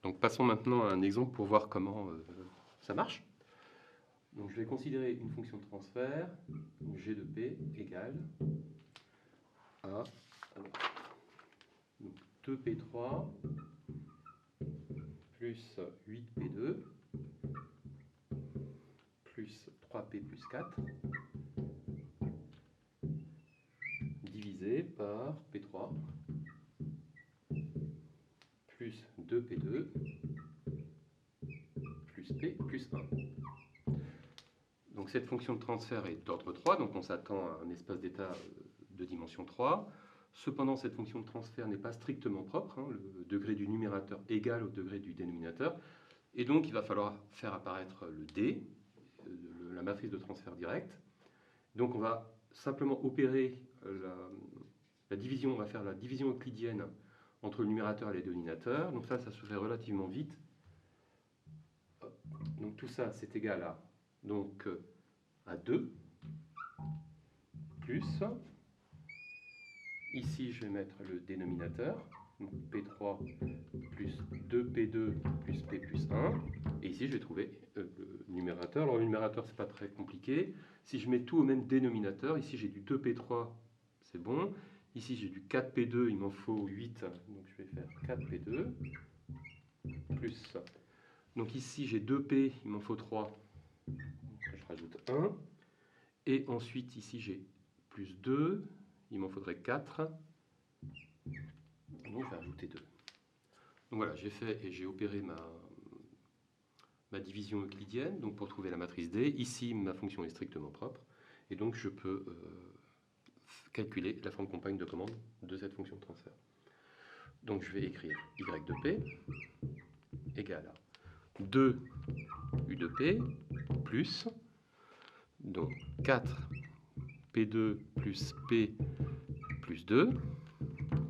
Donc passons maintenant à un exemple pour voir comment ça marche. Donc je vais considérer une fonction de transfert, donc g de p égale à donc 2p3 plus 8p2 plus 3p plus 4 divisé par p3 plus 2p2 plus p plus 1. Donc cette fonction de transfert est d'ordre 3, donc on s'attend à un espace d'état de dimension 3. Cependant, cette fonction de transfert n'est pas strictement propre, hein, le degré du numérateur égal au degré du dénominateur, et donc il va falloir faire apparaître le D, la matrice de transfert direct. Donc on va simplement opérer la division, on va faire la division euclidienne entre le numérateur et le dénominateur, donc ça se fait relativement vite. Donc tout ça c'est égal à, donc, à 2 plus, ici je vais mettre le dénominateur, donc P3 plus 2P2 plus P plus 1, et ici je vais trouver le numérateur. Alors le numérateur c'est pas très compliqué, si je mets tout au même dénominateur, ici j'ai du 2P3, c'est bon, ici j'ai du 4P2, il m'en faut 8, donc je vais faire 4P2 plus, donc ici j'ai 2P, il m'en faut 3, donc je rajoute 1, et ensuite ici j'ai plus 2, il m'en faudrait 4, donc je vais rajouter 2. Donc voilà, j'ai fait et j'ai opéré ma division euclidienne, donc pour trouver la matrice D. Ici, ma fonction est strictement propre, et donc je peux calculer la forme compagne de commande de cette fonction de transfert. Donc je vais écrire y de p égale à 2 u de p plus, donc 4 p2 plus p plus 2,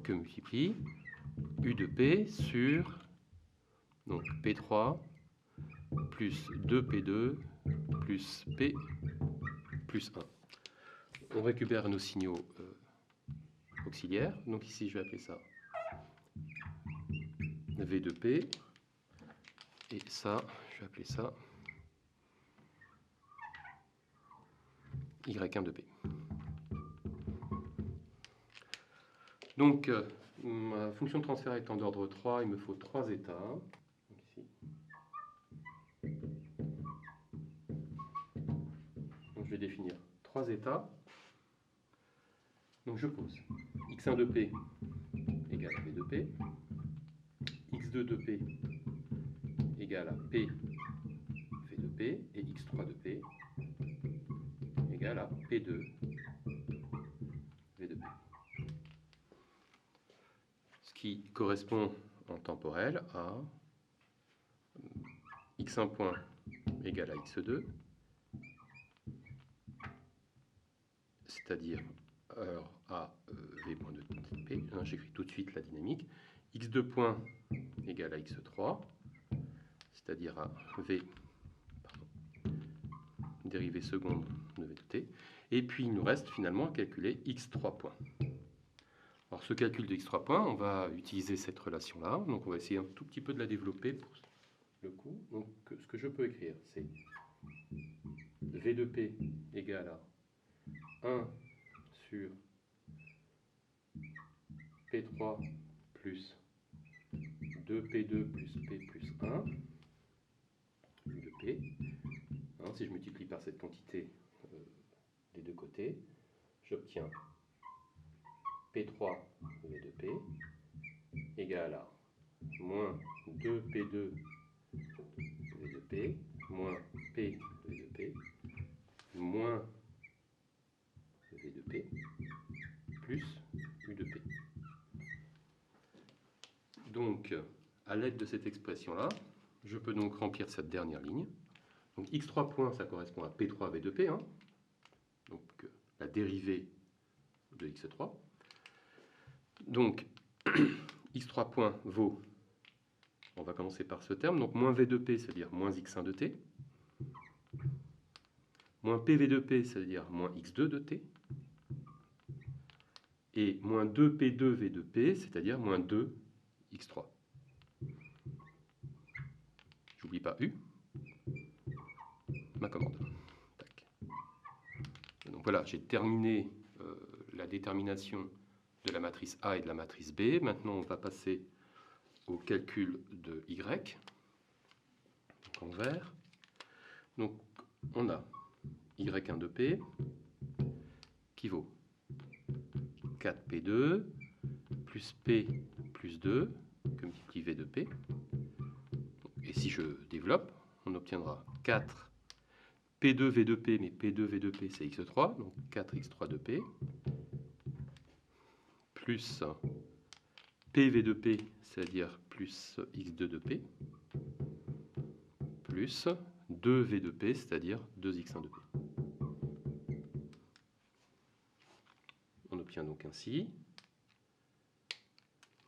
que multiplie u de p sur donc p3 plus 2p2 plus p plus 1. On récupère nos signaux auxiliaires. Donc ici, je vais appeler ça v de p. Et ça, je vais appeler ça y1 de p. Donc, ma fonction de transfert étant d'ordre 3, il me faut 3 états. Donc ici. Donc, je vais définir 3 états. Donc je pose x1 de p égale à v de p, x2 de p égale à p v de p, et x3 de p égale à p2 v de p. Ce qui correspond en temporel à x1 point égale à x2, c'est-à-dire à v point de p, j'écris tout de suite la dynamique, x2 point égale à x3, c'est-à-dire à v, dérivée seconde de v de t, et puis il nous reste finalement à calculer x3 points. Alors ce calcul de x3 points, on va utiliser cette relation-là, donc on va essayer un tout petit peu de la développer pour le coup. Donc ce que je peux écrire, c'est v de p égale à 1 sur p3 plus 2p2 plus p plus 1 de p. Hein, si je multiplie par cette quantité des deux côtés, j'obtiens p3 v de p égale à moins 2p2 v de p moins p v de p moins v de p plus u de p. Donc, à l'aide de cette expression-là, je peux donc remplir cette dernière ligne. Donc x3 points, ça correspond à p3 v de p, hein, donc la dérivée de x3. Donc, x3 points vaut, on va commencer par ce terme, donc moins v de p, c'est-à-dire moins x1 de t, moins pv de p, c'est-à-dire moins x2 de t, et moins 2p2 v de p, c'est-à-dire moins 2 x3. n'oublie pas U, ma commande. Tac. Donc voilà, j'ai terminé la détermination de la matrice A et de la matrice B. Maintenant, on va passer au calcul de Y, donc en vert. Donc, on a Y1 de P qui vaut 4P2 plus P plus 2 que multiplie V de P. Et si je développe, on obtiendra 4 P2 V de P, mais P2 V de P c'est X3, donc 4X3 de P, plus PV de P, c'est-à-dire plus X2 de P, plus 2V de P, c'est-à-dire 2X1 de P. On obtient donc ainsi,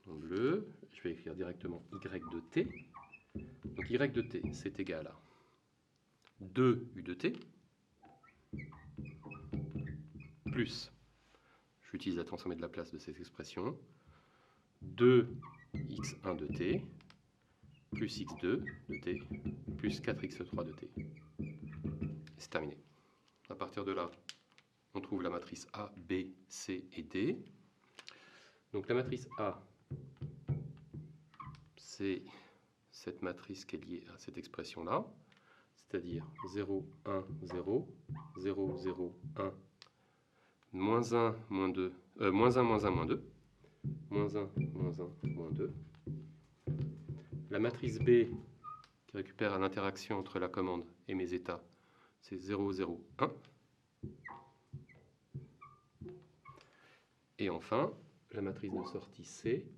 en bleu, je vais écrire directement Y de T. Donc Y de T, c'est égal à 2U de T, plus, j'utilise la transformée de Laplace de cette expression, 2x1 de t, plus x2 de t, plus 4x3 de t. C'est terminé. À partir de là, on trouve la matrice A, B, C et D. Donc la matrice A, c'est cette matrice qui est liée à cette expression-là, c'est-à-dire 0, 1, 0, 0, 0, 1, moins 1, moins 2, moins 1, moins 1, moins 2, moins 1, moins 1, moins 2. La matrice B, qui récupère l'interaction entre la commande et mes états, c'est 0, 0, 1. Et enfin, la matrice de sortie C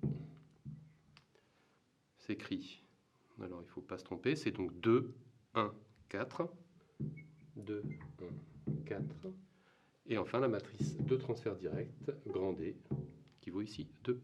s'écrit, alors il ne faut pas se tromper, c'est donc 2, 1, 4. 2, 1, 4. Et enfin la matrice de transfert direct, grand D, qui vaut ici 2.